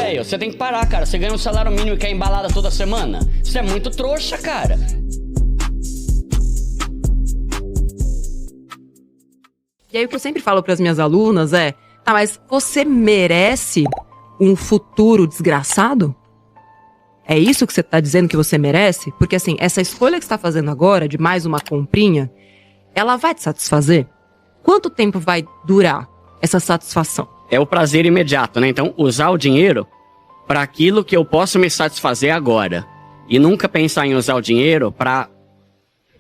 velho, você tem que parar, cara. Você ganha um salário mínimo e quer embalada toda semana? Isso é muito trouxa, cara. E aí o que eu sempre falo pras minhas alunas é, tá, mas você merece um futuro desgraçado? É isso que você tá dizendo que você merece? Porque assim, essa escolha que você tá fazendo agora, de mais uma comprinha, ela vai te satisfazer? Quanto tempo vai durar essa satisfação? É o prazer imediato, né? Então, usar o dinheiro para aquilo que eu posso me satisfazer agora. E nunca pensar em usar o dinheiro para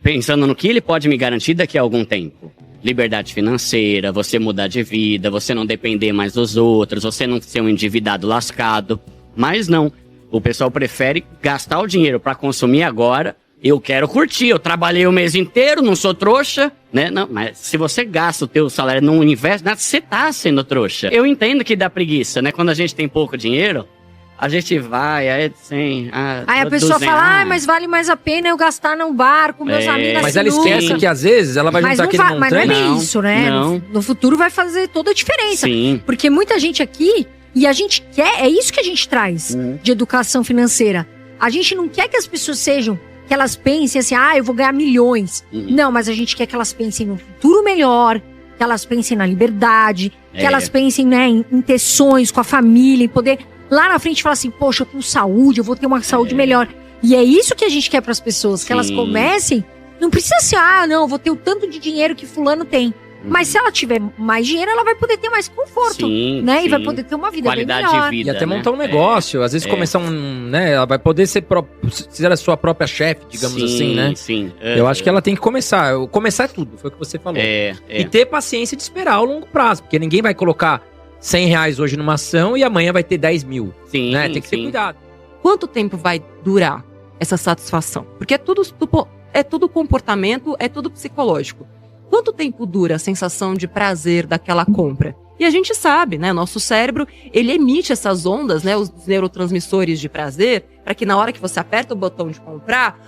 pensando no que ele pode me garantir daqui a algum tempo. Liberdade financeira, você mudar de vida, você não depender mais dos outros, você não ser um endividado lascado. Mas não. O pessoal prefere gastar o dinheiro para consumir agora. Eu quero curtir, eu trabalhei o mês inteiro, não sou trouxa, né? Não, mas se você gasta o teu salário, não investe nada, você tá sendo trouxa. Eu entendo que dá preguiça, né? Quando a gente tem pouco dinheiro, a gente vai, aí 100, aí a pessoa 200, fala, mas vale mais a pena eu gastar no bar com meus amigos. Mas ela esquece que às vezes ela vai juntar aquele montante. Mas não é Não, isso, né? não. No futuro vai fazer toda a diferença. Sim. Porque muita gente aqui, e a gente quer, é isso que a gente traz de educação financeira. A gente não quer que as pessoas sejam, que elas pensem assim, eu vou ganhar milhões. Não, mas a gente quer que elas pensem no futuro melhor, que elas pensem na liberdade, que elas pensem, né, em ter sonhos com a família, em poder lá na frente falar assim, poxa, eu tenho saúde, eu vou ter uma saúde melhor. E é isso que a gente quer pras pessoas, que elas comecem, não precisa ser, não, eu vou ter o tanto de dinheiro que fulano tem. Mas se ela tiver mais dinheiro, ela vai poder ter mais conforto, né? E vai poder ter uma vida qualidade bem melhor. de vida, e até montar um negócio, às vezes começar né? Ela vai poder ser a sua própria chefe, digamos assim, né? Sim. Eu acho que ela tem que começar. Começar é tudo, foi o que você falou. E ter paciência de esperar ao longo prazo, porque ninguém vai colocar R$100 hoje numa ação e amanhã vai ter 10 mil. Sim, né? Tem que ter cuidado. Quanto tempo vai durar essa satisfação? Porque é tudo comportamento, é tudo psicológico. Quanto tempo dura a sensação de prazer daquela compra? E a gente sabe, né? Nosso cérebro, ele emite essas ondas, né? Os neurotransmissores de prazer, para que na hora que você aperta o botão de comprar,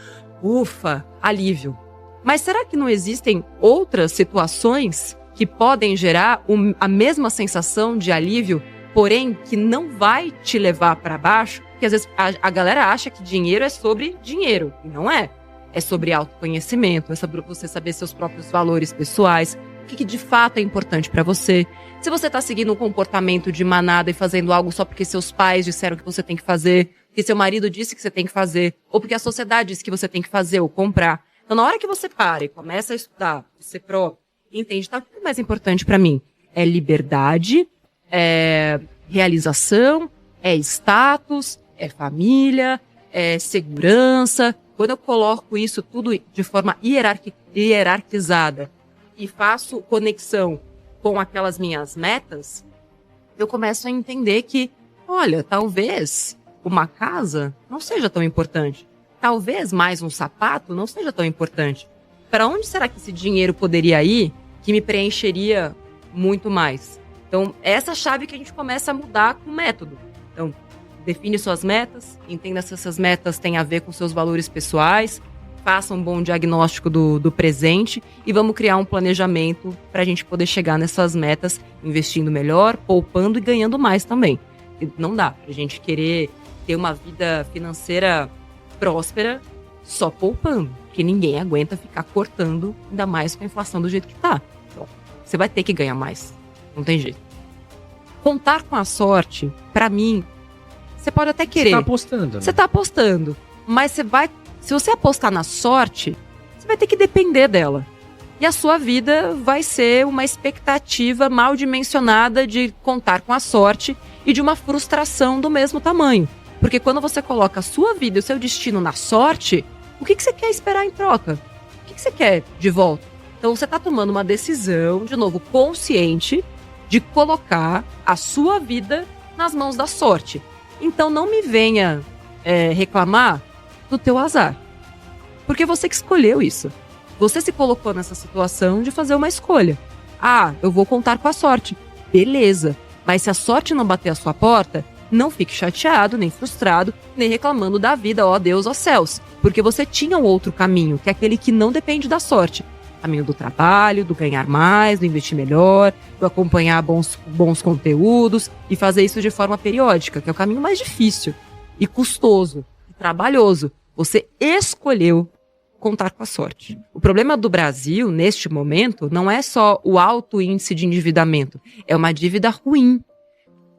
ufa, alívio. Mas será que não existem outras situações que podem gerar a mesma sensação de alívio, porém que não vai te levar para baixo? Porque às vezes a galera acha que dinheiro é sobre dinheiro, e não é. É sobre autoconhecimento, é sobre você saber seus próprios valores pessoais, o que de fato é importante para você. Se você tá seguindo um comportamento de manada e fazendo algo só porque seus pais disseram que você tem que fazer, que seu marido disse que você tem que fazer, ou porque a sociedade disse que você tem que fazer ou comprar. Então, na hora que você para e começa a estudar, você próprio, entende, tá, o que é mais importante para mim? É liberdade, é realização, é status, é família, é segurança. Quando eu coloco isso tudo de forma hierarquizada e faço conexão com aquelas minhas metas, eu começo a entender que, olha, talvez uma casa não seja tão importante. Talvez mais um sapato não seja tão importante. Para onde será que esse dinheiro poderia ir que me preencheria muito mais? Então, essa chave que a gente começa a mudar com o método. Então, define suas metas, entenda se essas metas têm a ver com seus valores pessoais, faça um bom diagnóstico do presente e vamos criar um planejamento para a gente poder chegar nessas metas, investindo melhor, poupando e ganhando mais também. E não dá pra gente querer ter uma vida financeira próspera só poupando, porque ninguém aguenta ficar cortando, ainda mais com a inflação do jeito que tá. Então, você vai ter que ganhar mais, não tem jeito. Contar com a sorte, para mim, você pode até querer. Você tá apostando, né? Você tá apostando. Mas se você apostar na sorte, você vai ter que depender dela. E a sua vida vai ser uma expectativa mal dimensionada de contar com a sorte e de uma frustração do mesmo tamanho. Porque quando você coloca a sua vida e o seu destino na sorte, o que você quer esperar em troca? O que você quer de volta? Então você tá tomando uma decisão, de novo, consciente, de colocar a sua vida nas mãos da sorte. Então não me venha reclamar do teu azar. Porque você que escolheu isso. Você se colocou nessa situação de fazer uma escolha. Eu vou contar com a sorte. Beleza. Mas se a sorte não bater a sua porta, não fique chateado, nem frustrado, nem reclamando da vida, ó Deus, ó céus. Porque você tinha um outro caminho, que é aquele que não depende da sorte. Caminho do trabalho, do ganhar mais, do investir melhor, do acompanhar bons conteúdos e fazer isso de forma periódica, que é o caminho mais difícil e custoso e trabalhoso. Você escolheu contar com a sorte. O problema do Brasil, neste momento, não é só o alto índice de endividamento, é uma dívida ruim.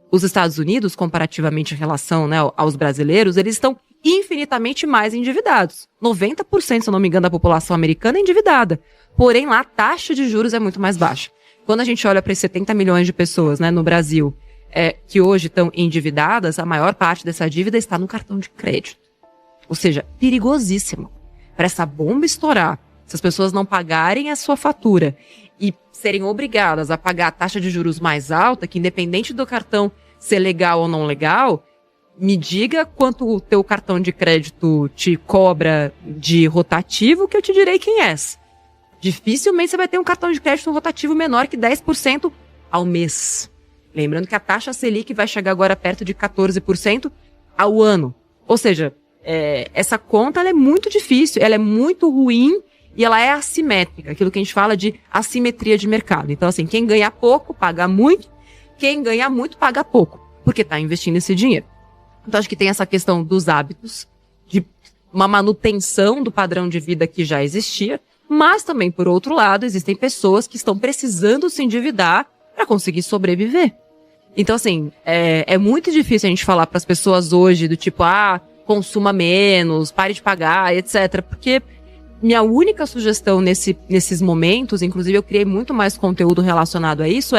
Os Estados Unidos, comparativamente em relação, né, aos brasileiros, eles estão infinitamente mais endividados. 90%, se eu não me engano, da população americana é endividada. Porém, lá a taxa de juros é muito mais baixa. Quando a gente olha para esses 70 milhões de pessoas, né, no Brasil, que hoje estão endividadas, a maior parte dessa dívida está no cartão de crédito. Ou seja, perigosíssimo. Para essa bomba estourar, se as pessoas não pagarem a sua fatura e serem obrigadas a pagar a taxa de juros mais alta, que independente do cartão ser legal ou não legal, me diga quanto o teu cartão de crédito te cobra de rotativo, que eu te direi quem és. Dificilmente você vai ter um cartão de crédito rotativo menor que 10% ao mês. Lembrando que a taxa Selic vai chegar agora perto de 14% ao ano. Ou seja, essa conta ela é muito difícil, ela é muito ruim e ela é assimétrica, aquilo que a gente fala de assimetria de mercado. Então, assim, quem ganha pouco paga muito, quem ganha muito paga pouco, porque está investindo esse dinheiro. Então, acho que tem essa questão dos hábitos, de uma manutenção do padrão de vida que já existia, mas também, por outro lado, existem pessoas que estão precisando se endividar para conseguir sobreviver. Então, assim, é muito difícil a gente falar para as pessoas hoje do tipo, consuma menos, pare de pagar, etc. Porque minha única sugestão nesses momentos, inclusive eu criei muito mais conteúdo relacionado a isso,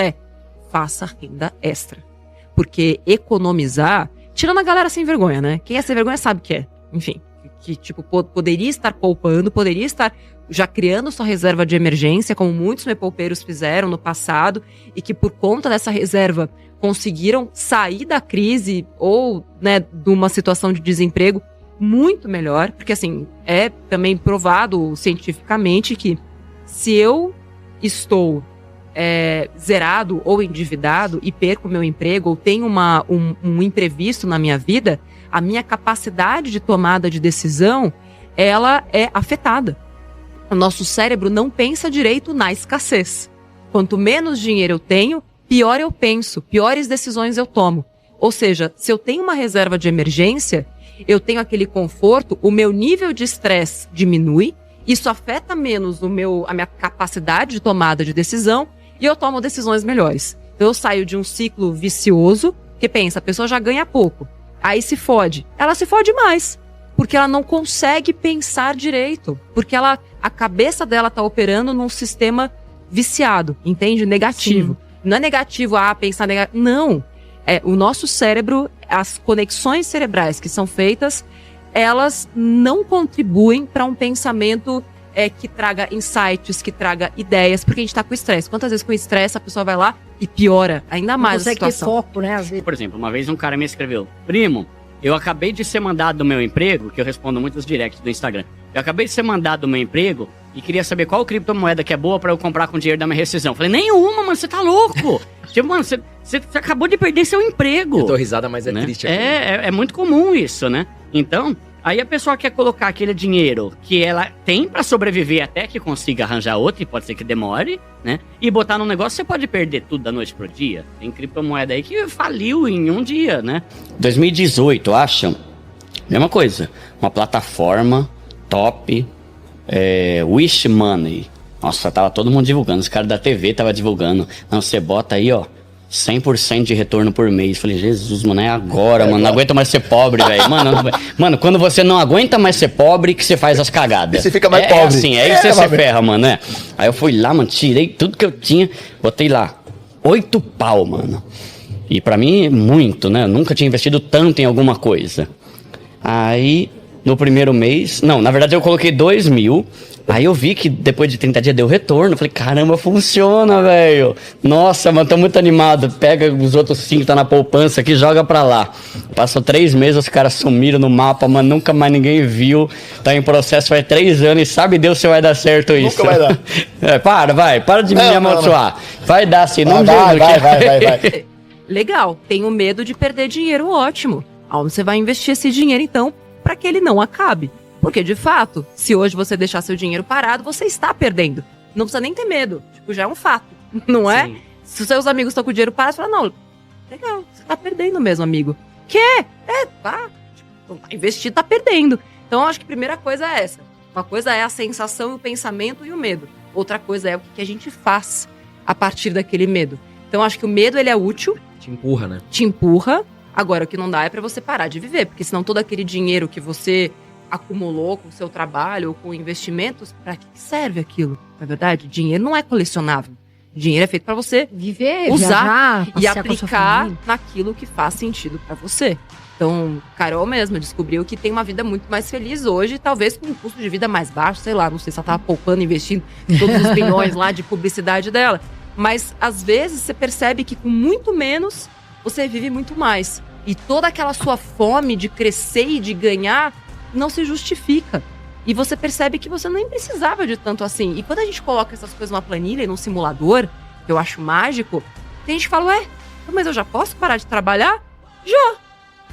faça renda extra. Porque economizar, tirando a galera sem vergonha, né? Quem é sem vergonha sabe que é. Enfim, que tipo, poderia estar poupando, poderia estar já criando sua reserva de emergência, como muitos mepoupeiros fizeram no passado, e que por conta dessa reserva conseguiram sair da crise ou, né, de uma situação de desemprego muito melhor, porque assim, é também provado cientificamente que se eu estou zerado ou endividado e perco meu emprego ou tenho um imprevisto na minha vida, a minha capacidade de tomada de decisão, ela é afetada. O nosso cérebro não pensa direito na escassez. Quanto menos dinheiro eu tenho, pior eu penso, piores decisões eu tomo. Ou seja, se eu tenho uma reserva de emergência, eu tenho aquele conforto, o meu nível de estresse diminui, isso afeta menos a minha capacidade de tomada de decisão e eu tomo decisões melhores. Então eu saio de um ciclo vicioso, que pensa, a pessoa já ganha pouco, aí se fode. Ela se fode mais, porque ela não consegue pensar direito, porque a cabeça dela tá operando num sistema viciado, entende? Negativo. Sim. Não é negativo, pensar negativo. Não. O nosso cérebro, as conexões cerebrais que são feitas, elas não contribuem para um pensamento que traga insights, que traga ideias, porque a gente tá com estresse. Quantas vezes com estresse a pessoa vai lá e piora ainda mais a situação? Ter foco, né? Às vezes. Por exemplo, uma vez um cara me escreveu: primo, eu acabei de ser mandado do meu emprego, que eu respondo muitos directs do Instagram. Eu acabei de ser mandado do meu emprego e queria saber qual criptomoeda que é boa pra eu comprar com o dinheiro da minha rescisão. Falei, nenhuma, mano, você tá louco. Tipo, mano, você acabou de perder seu emprego. Eu tô risada, mas né? Triste aqui. É muito comum isso, né? Então, aí a pessoa quer colocar aquele dinheiro que ela tem pra sobreviver até que consiga arranjar outro, e pode ser que demore, né? E botar num negócio, você pode perder tudo da noite pro dia. Tem criptomoeda aí que faliu em um dia, né? 2018, acham? Mesma coisa. Uma plataforma top, Wish Money. Nossa, tava todo mundo divulgando. Os caras da TV tava divulgando. Não, você bota aí, ó, 100% de retorno por mês. Falei, Jesus, mano, é agora, mano. Não aguento mais ser pobre, velho. Mano, quando você não aguenta mais ser pobre, que você faz as cagadas. E você fica mais pobre. Assim, aí você se ferra, mano, né? Aí eu fui lá, mano, tirei tudo que eu tinha, botei lá 8 pau, mano. E pra mim, muito, né? Eu nunca tinha investido tanto em alguma coisa. Aí, no primeiro mês... Não, na verdade eu coloquei 2 mil. Aí eu vi que depois de 30 dias deu retorno. Falei, caramba, funciona, velho. Nossa, mano, tô muito animado. Pega os outros 5 que tá na poupança aqui, joga pra lá. Passou 3 meses, os caras sumiram no mapa, mano. Nunca mais ninguém viu. Tá em processo faz 3 anos e sabe Deus se vai dar certo isso. Nunca vai dar. Para de me amaldiçoar. Vai dar sim, não vai. Legal, tenho medo de perder dinheiro, ótimo. Aonde você vai investir esse dinheiro, então, para que ele não acabe? Porque, de fato, se hoje você deixar seu dinheiro parado, você está perdendo. Não precisa nem ter medo. Tipo, já é um fato, não é? Sim. Se os seus amigos estão com dinheiro parado, você fala, não, legal, você tá perdendo mesmo, amigo. Quê? Tá. Tipo, não tá investido, tá perdendo. Então, eu acho que a primeira coisa é essa. Uma coisa é a sensação, o pensamento e o medo. Outra coisa é o que a gente faz a partir daquele medo. Então, eu acho que o medo, ele é útil. Te empurra, né? Te empurra. Agora, o que não dá é pra você parar de viver. Porque senão todo aquele dinheiro que você acumulou com o seu trabalho ou com investimentos, pra que serve aquilo? Na verdade, dinheiro não é colecionável. Dinheiro é feito pra você Viver, usar viajar, e passear com a sua aplicar família. naquilo que faz sentido pra você. Então, Carol mesmo descobriu que tem uma vida muito mais feliz hoje, talvez com um custo de vida mais baixo, sei lá, não sei se ela tava poupando, investindo todos os bilhões lá de publicidade dela. Mas, às vezes, você percebe que com muito menos, você vive muito mais. E toda aquela sua fome de crescer e de ganhar não se justifica. E você percebe que você nem precisava de tanto assim. E quando a gente coloca essas coisas numa planilha e num simulador, que eu acho mágico, tem gente que fala, ué, mas eu já posso parar de trabalhar? Já!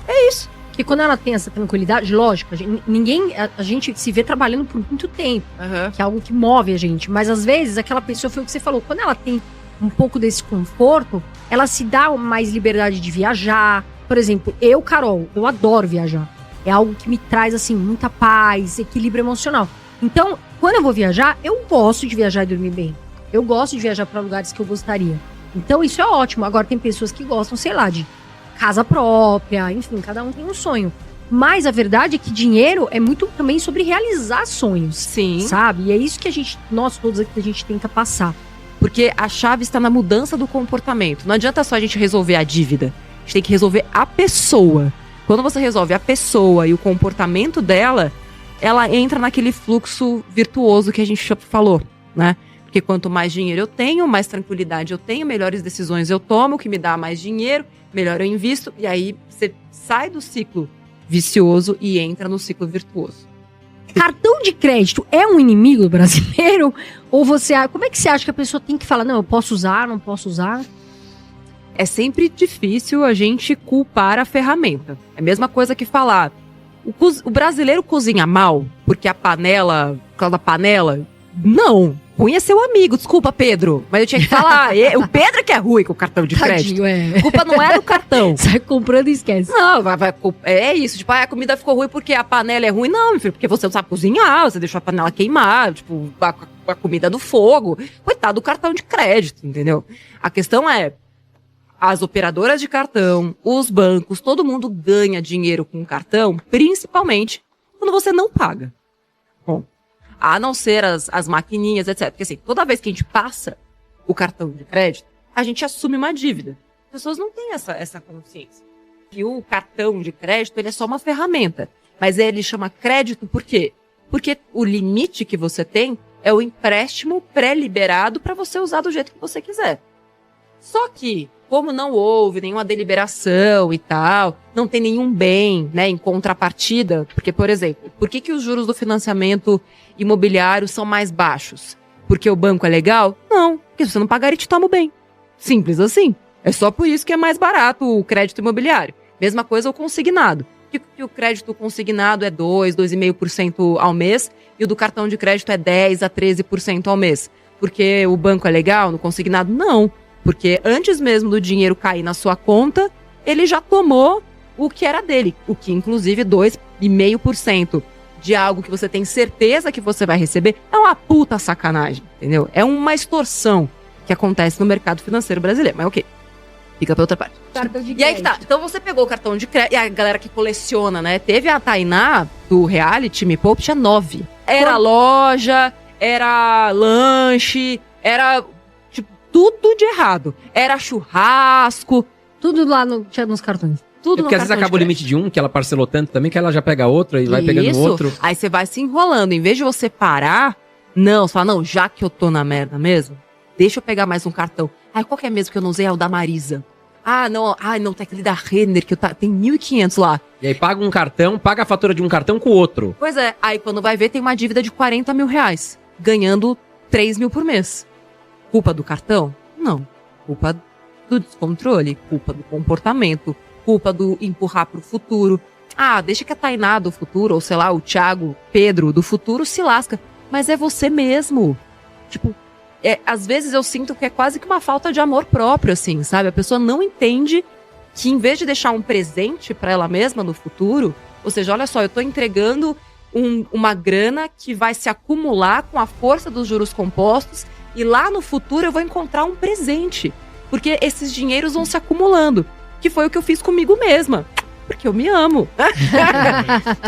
É isso. Porque quando ela tem essa tranquilidade, lógico, a gente se vê trabalhando por muito tempo, que é algo que move a gente. Mas às vezes, aquela pessoa, foi o que você falou, quando ela tem um pouco desse conforto, ela se dá mais liberdade de viajar. Por exemplo, eu, Carol, eu adoro viajar. É algo que me traz, assim, muita paz, equilíbrio emocional. Então, quando eu vou viajar, eu gosto de viajar e dormir bem. Eu gosto de viajar para lugares que eu gostaria. Então, isso é ótimo. Agora, tem pessoas que gostam, sei lá, de casa própria, enfim, cada um tem um sonho. Mas a verdade é que dinheiro é muito também sobre realizar sonhos. Sim. Sabe? E é isso que nós todos aqui, a gente tenta passar. Porque a chave está na mudança do comportamento. Não adianta só a gente resolver a dívida. A gente tem que resolver a pessoa. Quando você resolve a pessoa e o comportamento dela, ela entra naquele fluxo virtuoso que a gente falou, né? Porque quanto mais dinheiro eu tenho, mais tranquilidade eu tenho, melhores decisões eu tomo, que me dá mais dinheiro, melhor eu invisto. E aí você sai do ciclo vicioso e entra no ciclo virtuoso. Cartão de crédito é um inimigo do brasileiro? Ou como é que você acha que a pessoa tem que falar, não, eu posso usar, não posso usar? É sempre difícil a gente culpar a ferramenta. É a mesma coisa que falar, o brasileiro cozinha mal porque por causa da panela? Não. Ruim é seu amigo, desculpa, Pedro. Mas eu tinha que falar, o Pedro que é ruim com o cartão de crédito. Tadinho, A culpa não é do cartão. Sai comprando e esquece. Não, é isso. Tipo, a comida ficou ruim porque a panela é ruim. Não, meu filho, porque você não sabe cozinhar, você deixou a panela queimar, tipo, a comida do fogo. Coitado do cartão de crédito, entendeu? A questão é, as operadoras de cartão, os bancos, todo mundo ganha dinheiro com cartão, principalmente quando você não paga. Bom, a não ser as maquininhas, etc. Porque assim, toda vez que a gente passa o cartão de crédito, a gente assume uma dívida. As pessoas não têm essa consciência. E o cartão de crédito, ele é só uma ferramenta. Mas ele chama crédito por quê? Porque o limite que você tem é o empréstimo pré-liberado para você usar do jeito que você quiser. Só que, como não houve nenhuma deliberação e tal, não tem nenhum bem, né, em contrapartida, porque, por exemplo, por que os juros do financiamento imobiliário são mais baixos? Porque o banco é legal? Não, porque se você não pagar, ele te toma o bem. Simples assim. É só por isso que é mais barato o crédito imobiliário. Mesma coisa o consignado. Que o crédito consignado é 2,5% ao mês, e o do cartão de crédito é 10% a 13% ao mês. Porque o banco é legal no consignado? Não. Porque antes mesmo do dinheiro cair na sua conta, ele já tomou o que era dele. O que, inclusive, 2,5% de algo que você tem certeza que você vai receber é uma puta sacanagem, entendeu? É uma extorsão que acontece no mercado financeiro brasileiro. Mas ok, fica pra outra parte. Cartão de crédito. E aí que tá. Então você pegou o cartão de crédito, e a galera que coleciona, né? Teve a Tainá, do reality Me Poupe, tinha 9. Era loja, era lanche, era... tudo de errado. Era churrasco. Tudo lá tinha nos cartões. Tudo porque às vezes acaba o limite de um, que ela parcelou tanto também, que ela já pega outra e vai pegando outro. Aí você vai se enrolando. Em vez de você parar, não, você fala, não, já que eu tô na merda mesmo, deixa eu pegar mais um cartão. Aí qual que é mesmo que eu não usei? É o da Marisa. Não, tem aquele da Renner, que tem 1.500 lá. E aí paga um cartão, paga a fatura de um cartão com o outro. Pois é, aí quando vai ver tem uma dívida de 40 mil reais, ganhando 3 mil por mês. Culpa do cartão? Não. Culpa do descontrole, culpa do comportamento, culpa do empurrar pro futuro. Deixa que a Tainá do futuro, ou sei lá, o Thiago, Pedro do futuro se lasca. Mas é você mesmo. Tipo, às vezes eu sinto que é quase que uma falta de amor próprio, assim, sabe? A pessoa não entende que em vez de deixar um presente pra ela mesma no futuro, ou seja, olha só, eu tô entregando uma grana que vai se acumular com a força dos juros compostos e lá no futuro eu vou encontrar um presente. Porque esses dinheiros vão se acumulando. Que foi o que eu fiz comigo mesma. Porque eu me amo.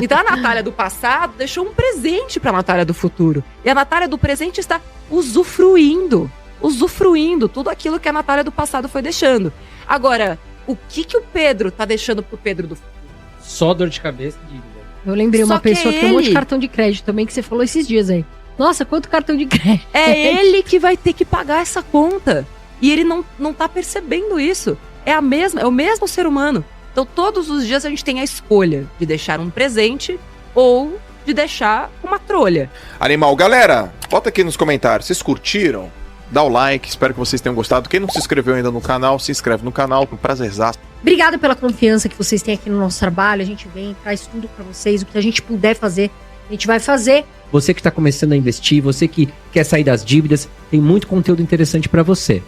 Então a Natália do passado deixou um presente pra Natália do futuro. E a Natália do presente está usufruindo tudo aquilo que a Natália do passado foi deixando. Agora, o que o Pedro tá deixando pro Pedro do futuro? Só dor de cabeça e dívida. Eu lembrei uma pessoa que tem um monte de cartão de crédito também, que você falou esses dias aí. Nossa, quanto cartão de crédito. É ele que vai ter que pagar essa conta. E ele não tá percebendo isso. É o mesmo ser humano. Então todos os dias a gente tem a escolha de deixar um presente ou de deixar uma trolha. Animal, galera, bota aqui nos comentários, vocês curtiram? Dá o like, espero que vocês tenham gostado. Quem não se inscreveu ainda no canal, se inscreve no canal, com prazerzaço. Obrigada pela confiança que vocês têm aqui no nosso trabalho. A gente vem, traz tudo pra vocês. O que a gente puder fazer, a gente vai fazer. Você que está começando a investir, você que quer sair das dívidas, tem muito conteúdo interessante para você.